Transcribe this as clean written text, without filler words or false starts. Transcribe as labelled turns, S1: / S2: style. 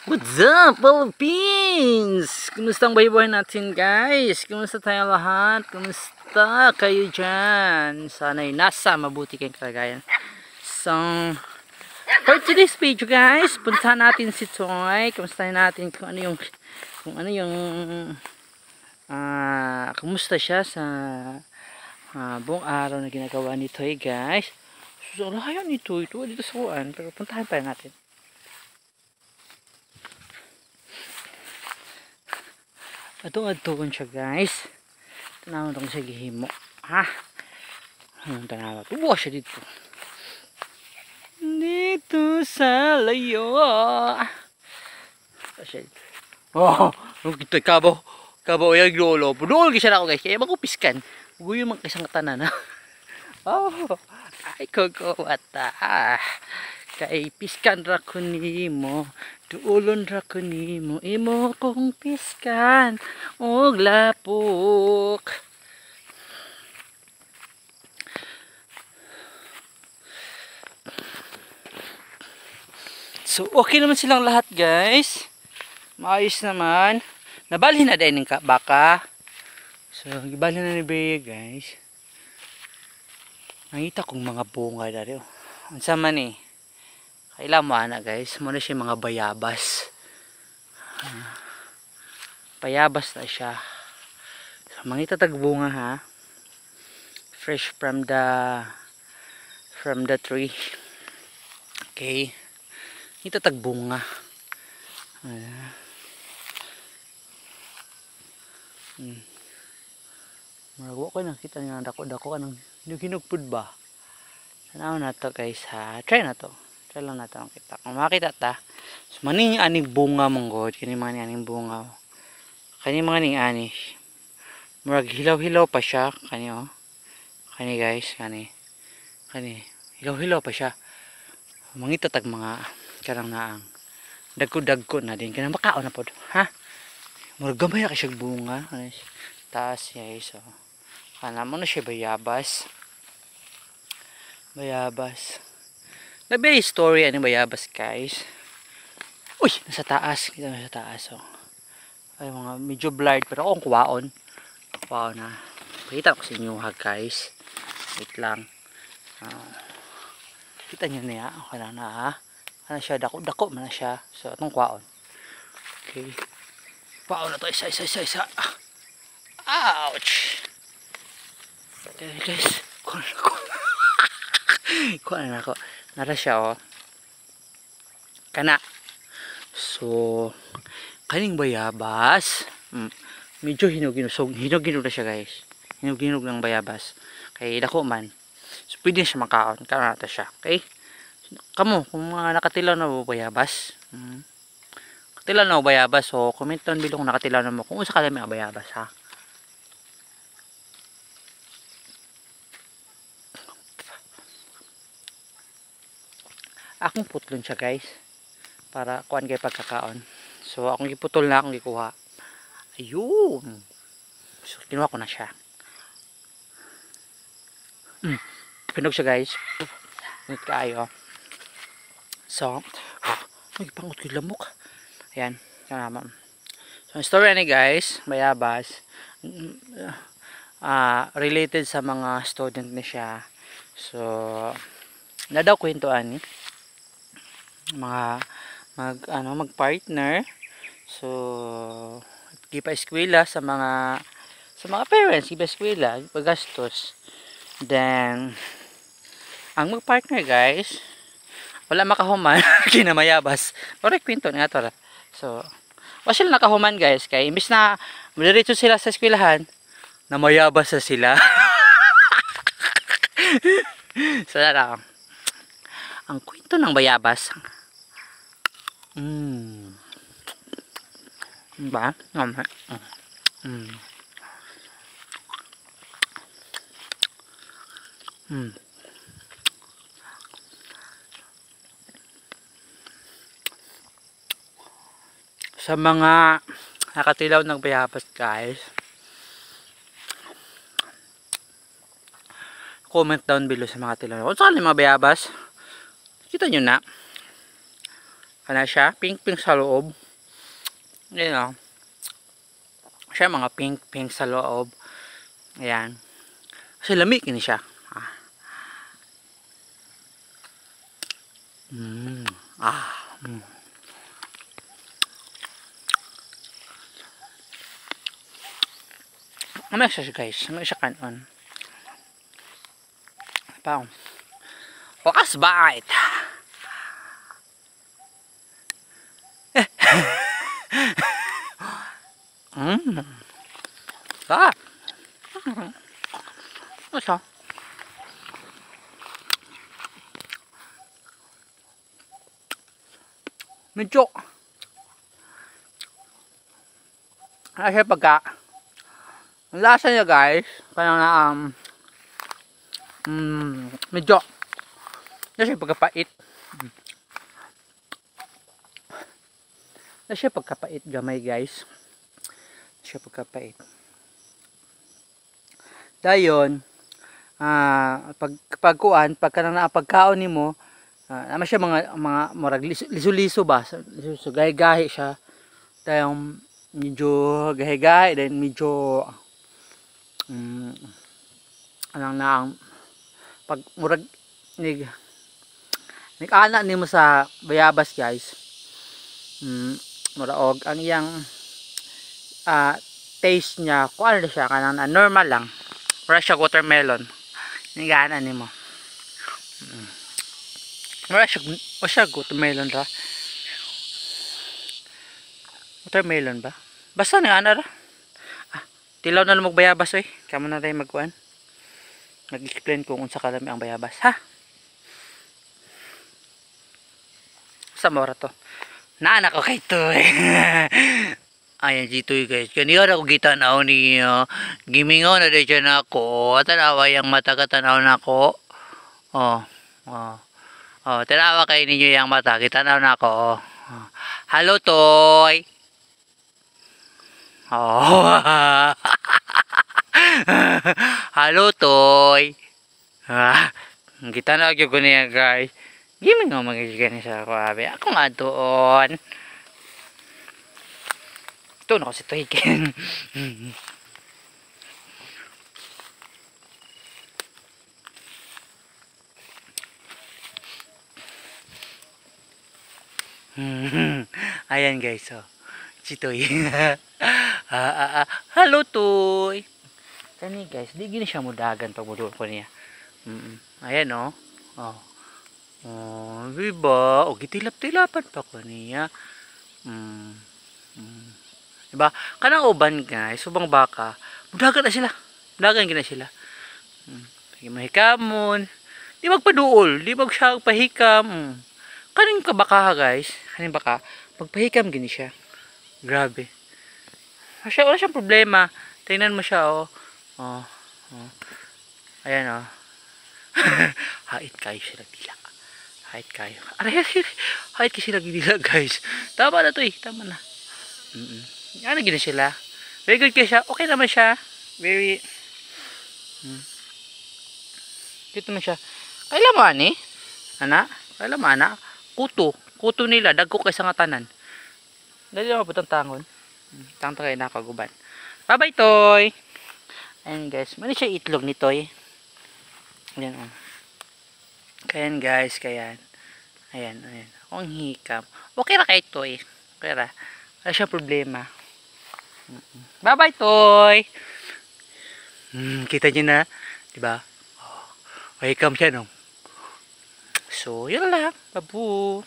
S1: What's up, Philippines? Kumusta ang buhay natin, guys? Kumusta tayo lahat? Kumusta kayo dyan? Sana'y nasa mabuti kayong kalagayan. So, for today's video, guys, puntahan natin si Toy. Kumustahin natin kung ano yung kumusta siya sa buong araw na ginagawa ni Toy, guys. So, layo ni Toy dito sa kuan, pero puntahan pa natin. Adto-adtoon siya, guys. Tanaw tong sa gihimo. Tanaw. Tuwa siya dito. Dito sa layo. Siya dito. Oh, kita kabaw. Kabaw yung lolo. Budol siya ako, guys. Kaya magupiskan. Guyo man isang tanan. Oh, ay kokowata. Kay piskan ra ko nimo, duulon ra ko nimo, imo kong piskan og lapok. So okay naman silang lahat, guys. Maayos naman. Nabali na din ng baka. So gibali na ni Bea, guys. Nakita kong mga bunga dari. Unsa man eh. Kailan mo ana, guys, muna siya mga bayabas. Bayabas na siya. So, mga tagbunga, ha. Fresh from the tree. Okay. Ito tagbunga. Maragwa ko nakita nga dako-dako kanang hinugpud ba. Tanaw na to, guys, ha. Try na to. Lang natin kita. Kung makita ta, so, maning aning bunga monggod, kani mga aning bunga. Kani mga ning ani. Murag hilaw-hilaw pa siya, kani oh. Kani, guys, kani. Hilaw-hilaw pa siya. Mangita tag mga karang naang dagko-dagko na din kanang makaon na pod, ha. Murag gamay ra siya bunga, kani. Taas guys, so. Kana mo na siya bayabas. Nabi story ano bayabas, guys. Uy, nasa taas, kita nasa taas, oh. Ay mga medyo blurred pero akong kuwaon. Kuwaon na. Pakita ko sa inyo, ha, guys. Wait lang. Kita niyo na, okay lang na, ha. Ano siya, dako man na siya. So atong kuwaon. Okay. Kuwaon na to, isa. Ouch. Okay, guys. Kuwaon na ako. Nara siya, oh. Kana. So, kaning bayabas. Medyo hinog-hinog na siya, guys. Hinog-hinog ng bayabas. Kay dako man. So, pwede siya makaon. Karon nato siya. Okay? Kamo, kung mga nakatilaw na bayabas. Nakatilaw na bayabas. So, comment down below kung nakatilaw na mo. Kung usa ka lang may bayabas, ha. Akong putlon siya, guys, para kuan kay pagkakaon. So akong giputol na, akong gikuha. Ayun. So kinuha ko na siya. Pinog siya, guys. Ngunit kaayo. So nagpangot ko lamok. Ayan, tama. So story ni, guys, bayabas, related sa mga student na siya. So nadaw kwentuan ni mga mag-partner. So gipa-eskwela sa mga parents, gipa-eskwela, pagastos. Then ang mag-partner, guys, wala makahuman kinamayabas. Pero kwento nga to. So wala sila nakahuman, guys, kay imbis na madiretso sila sa eskwelahan, namayabas sa sila. So lang ang kwento ng bayabas. Ba? Sa mga nakatilaw ng bayabas, guys, comment down below sa mga tilaw. Kung saan yung mga bayabas, kita nyo na. Ano siya? Pink-pink sa loob. Ayan o. Siya mga pink-pink sa loob. Ayan. Kasi lamig ini siya. Ah. Ah. Ano siya guys? Ano siya kanon? Pao. Wakas bite. Ah. Ano siya? Medyo ano siya pagka ang lasa niya guys parang na medyo ano siya pagkapait ano siya pagkapait gamay guys ano siya pagkapait dayon pagkuan pagka na pagkaon nimo naman siya mga murag liso-liso ba so gahi-gahi siya dayon medyo gahi-gahi then medyo anang na pag murag nig-ana nimo sa bayabas guys muraog ang iyang taste niya kung ano siya kanang normal lang mura siya watermelon nig-ana nimo mura siya watermelon ra watermelon ba basta nig-ana ra tilaw na lang magbayabas oy kamo na tayo magkuan nag-explain kung unsa kalami ang bayabas ha sa mora to naanak ko kay to ayan dito guys kaniya ako gitanaw niyo gimingaw na dyan na ako tanawa yung mata katanaw na ako tanawa kayo ninyo yung mata kitanaw na ako hello toy hello toy kita na ko niya guys giming nga magigigan sa ako abi ako nga doon ito na kasi toy ken ayan guys si toy hello toy kani guys di gini siya mudagan pag muduol ko niya ayan diba gitilap-tilapan pa ko niya diba kanang uban guys ubang baka mudagan na sila mudagan gina sila mahikamon di magpaduol di mag siya pahikam kaning kabaka guys kaning baka magpahikam gini siya grabe wala siyang problema tingnan mo siya ayan hait kayo sila dila hait kayo hait kayo sila dila guys tama na to tama na ano gina sila very good kayo siya okay naman siya very dito naman siya kailan mo ani anak kailan mo anak kuto nila dagko kay sa nga tanan dali naman putang tangon tangta kayo nakaguban bye bye toy ayan guys mali siya itlog ni toy ayan kayan guys kayan ayan akong hikam okay ra kay toy okay ra wala siya problema bye bye toy kita nyo na diba hikam siya no so yun lang babu